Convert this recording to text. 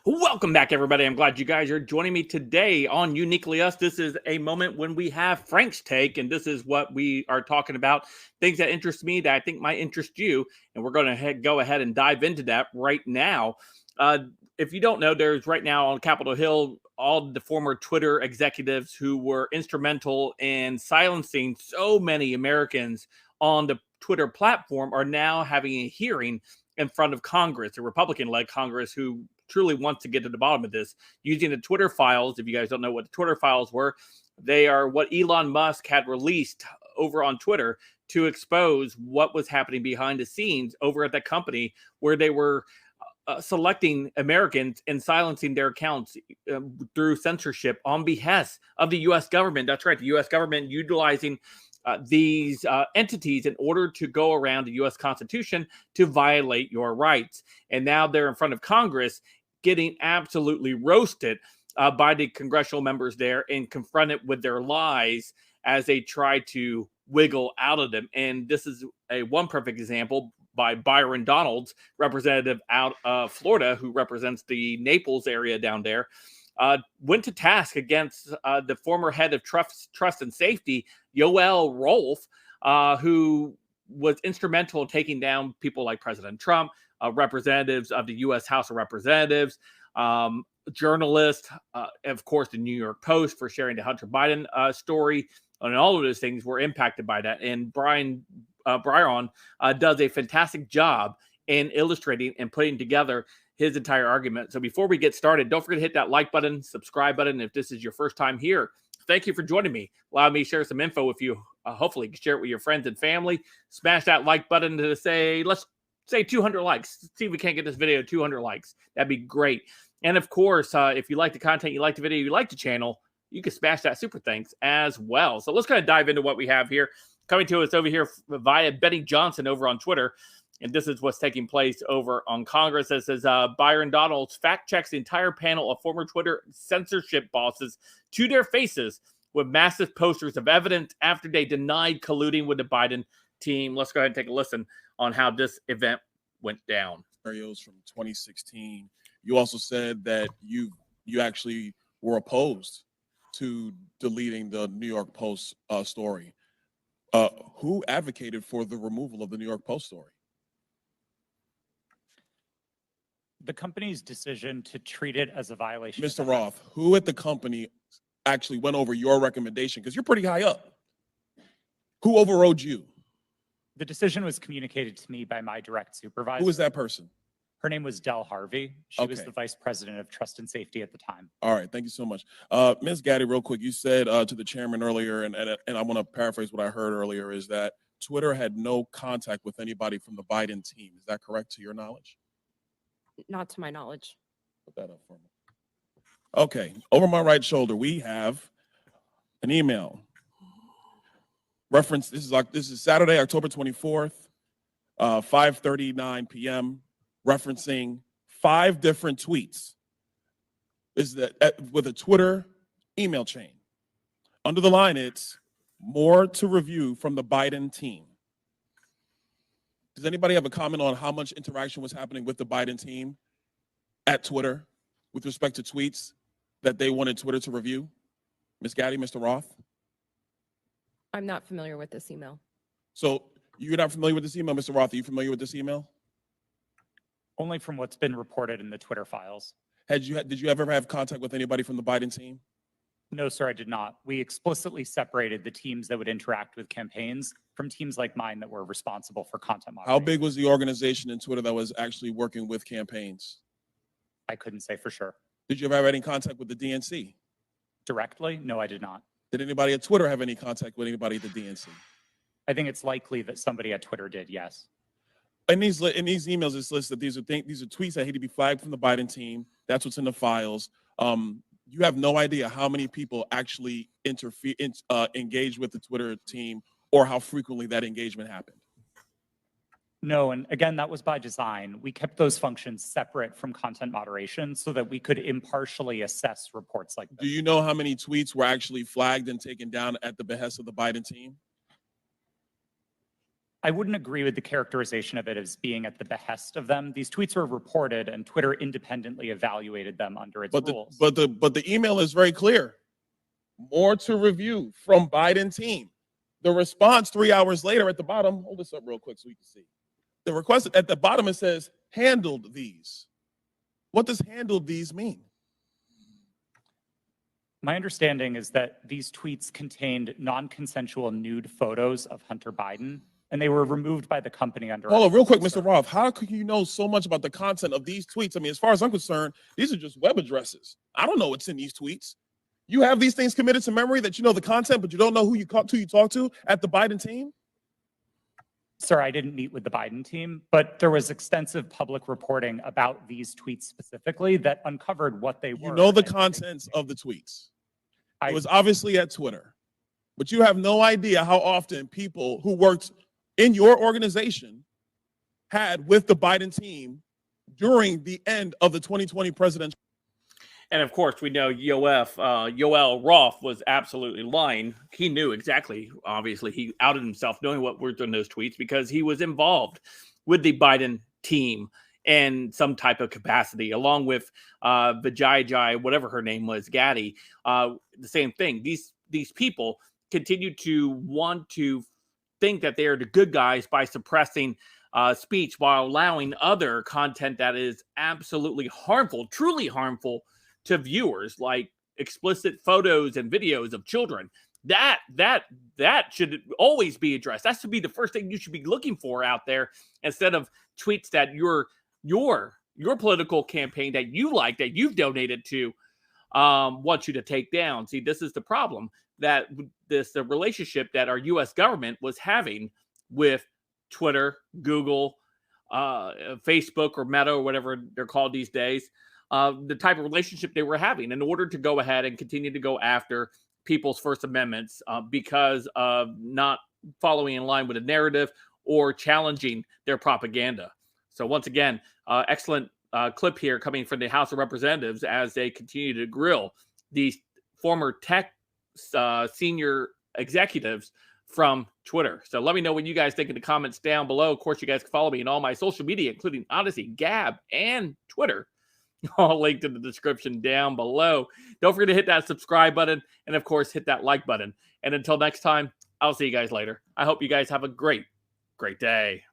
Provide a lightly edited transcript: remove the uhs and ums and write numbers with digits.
Welcome back, everybody. I'm glad you guys are joining me today on Uniquely Us. This is a moment when we have Frank's take, and this is what we are talking about. Things that interest me that I think might interest you, and we're going to go ahead and dive into that right now. If you don't know, there's right now on Capitol Hill all the former Twitter executives who were instrumental in silencing so many Americans on the Twitter platform are now having a hearing in front of Congress, a Republican-led Congress who truly wants to get to the bottom of this using the Twitter files. If you guys don't know what the Twitter files were, they are what Elon Musk had released over on Twitter to expose what was happening behind the scenes over at that company where they were selecting Americans and silencing their accounts through censorship on behest of the U.S. government. That's right, the U.S. government utilizing these entities in order to go around the U.S. Constitution to violate your rights. And now they're in front of Congress getting absolutely roasted by the congressional members there and confronted with their lies as they try to wiggle out of them. And this is one perfect example by Byron Donalds, representative out of Florida, who represents the Naples area down there. Went to task against the former head of trust and safety, Yoel Rolfe, who was instrumental in taking down people like President Trump, representatives of the U.S. House of Representatives, journalists, of course, the New York Post for sharing the Hunter Biden story. And all of those things were impacted by that. And Byron does a fantastic job in illustrating and putting together his entire argument. So before we get started, don't forget to hit that like button, subscribe button. If this is your first time here, thank you for joining me. Allow me to share some info with you. Hopefully share it with your friends and family. Smash that like button to say, let's say 200 likes. See if we can't get this video 200 likes. That'd be great. And of course, if you like the content, you like the video, you like the channel, you can smash that super thanks as well. So let's kind of dive into what we have here. Coming to us over here via Benny Johnson over on Twitter. And this is what's taking place over on Congress. This is Byron Donalds fact checks the entire panel of former Twitter censorship bosses to their faces with massive posters of evidence after they denied colluding with the Biden team. Let's go ahead and take a listen on how this event went down. Scenarios from 2016. You also said that you actually were opposed to deleting the New York Post story. Who advocated for the removal of the New York Post story? The company's decision to treat it as a violation. Mr. Roth, who at the company actually went over your recommendation? Because you're pretty high up. Who overrode you? The decision was communicated to me by my direct supervisor. Who was that person? Her name was Del Harvey. She was the vice president of trust and safety at the time. All right, thank you so much. Ms. Gaddy, real quick, you said to the chairman earlier, and I want to paraphrase what I heard earlier, is that Twitter had no contact with anybody from the Biden team. Is that correct to your knowledge? Not to my knowledge. Put that up for me. Okay, over my right shoulder, we have an email. Reference, this is Saturday, October 24th, 5:39 p.m., referencing 5 different tweets. This is with a Twitter email chain. Under the line, it's more to review from the Biden team. Does anybody have a comment on how much interaction was happening with the Biden team at Twitter with respect to tweets that they wanted Twitter to review? Ms. Gaddy, Mr. Roth? I'm not familiar with this email. So you're not familiar with this email, Mr. Roth? Are you familiar with this email? Only from what's been reported in the Twitter files. Did you ever have contact with anybody from the Biden team? No, sir, I did not. We explicitly separated the teams that would interact with campaigns from teams like mine that were responsible for content moderation. How big was the organization in Twitter that was actually working with campaigns? I couldn't say for sure. Did you ever have any contact with the DNC? Directly? No, I did not. Did anybody at Twitter have any contact with anybody at the DNC? I think it's likely that somebody at Twitter did, yes. In these emails, it's listed these are tweets that need to be flagged from the Biden team. That's what's in the files. You have no idea how many people actually engage with the Twitter team or how frequently that engagement happened. No, and again, that was by design. We kept those functions separate from content moderation so that we could impartially assess reports like this. Do you know how many tweets were actually flagged and taken down at the behest of the Biden team? I wouldn't agree with the characterization of it as being at the behest of them. These tweets were reported and Twitter independently evaluated them under its rules. But the email is very clear. More to review from Biden team. The response 3 hours later at the bottom, hold this up real quick so you can see. The request at the bottom, it says, handled these. What does handled these mean? My understanding is that these tweets contained non-consensual nude photos of Hunter Biden, and they were removed by the company under. Hold on, real quick, Mr. Roth. How could you know so much about the content of these tweets? I mean, as far as I'm concerned, these are just web addresses. I don't know what's in these tweets. You have these things committed to memory that you know the content, but you don't know who you talk to at the Biden team? Sir, I didn't meet with the Biden team, but there was extensive public reporting about these tweets specifically that uncovered what they were. You know the contents of the tweets. It was obviously at Twitter, but you have no idea how often people who worked in your organization had with the Biden team during the end of the 2020 presidential. And of course, we know Yoel Roth was absolutely lying. He knew exactly. Obviously, he outed himself knowing what were in those tweets because he was involved with the Biden team in some type of capacity, along with Vijay, whatever her name was, Gaddy. The same thing. These people continue to want to think that they are the good guys by suppressing speech while allowing other content that is absolutely harmful, truly harmful to viewers, like explicit photos and videos of children. That should always be addressed. That should be the first thing you should be looking for out there, instead of tweets that your political campaign that you like, that you've donated to, wants you to take down. See, this is the problem, that the relationship that our U.S. government was having with Twitter, Google, Facebook, or Meta, or whatever they're called these days. The type of relationship they were having in order to go ahead and continue to go after people's First Amendments because of not following in line with a narrative or challenging their propaganda. So once again, excellent clip here coming from the House of Representatives as they continue to grill these former tech senior executives from Twitter. So let me know what you guys think in the comments down below. Of course, you guys can follow me in all my social media, including Odysee, Gab, and Twitter. All linked in the description down below. Don't forget to hit that subscribe button, and of course, hit that like button. And until next time, I'll see you guys later. I hope you guys have a great day.